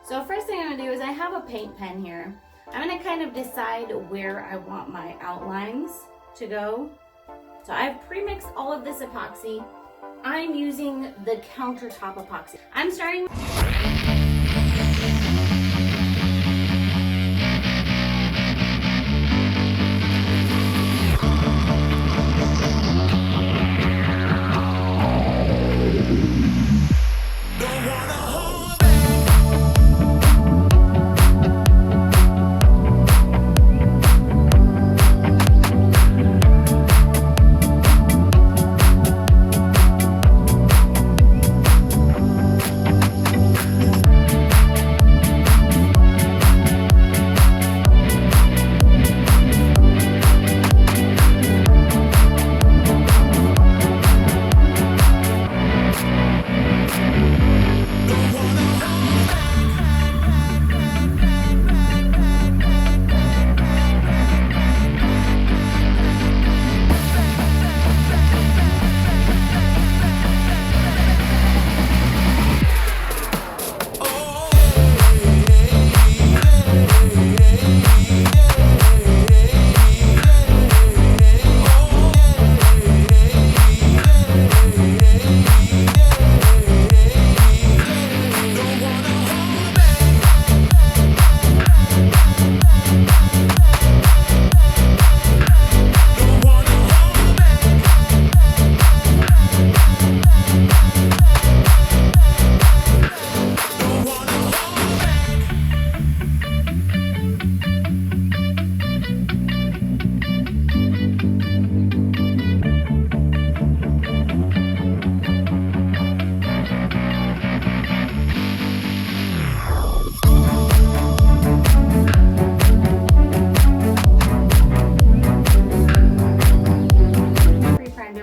So first thing I'm gonna do is I have a paint pen here. I'm gonna kind of decide where I want my outlines to go. So I've pre-mixed all of this epoxy. I'm using the countertop epoxy. I'm starting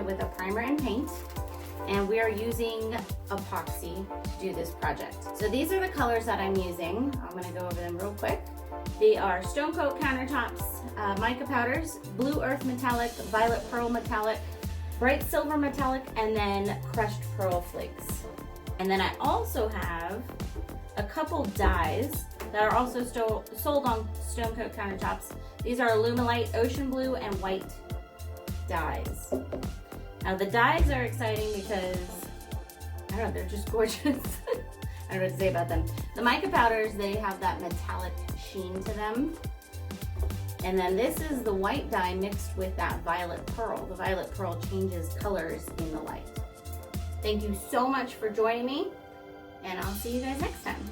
with a primer and paint, and we are using epoxy to do this project. So these are the colors that I'm using. I'm going to go over them real quick. They are Stone Coat Countertops, mica powders, Blue Earth Metallic, Violet Pearl Metallic, Bright Silver Metallic, and then Crushed Pearl Flakes. And then I also have a couple dyes that are also sold on Stone Coat Countertops. These are Illuminate Ocean Blue and White dyes. Now the dyes are exciting because, I don't know, they're just gorgeous. I don't know what to say about them. The mica powders, they have that metallic sheen to them. And then this is the white dye mixed with that violet pearl. The violet pearl changes colors in the light. Thank you so much for joining me, and I'll see you guys next time.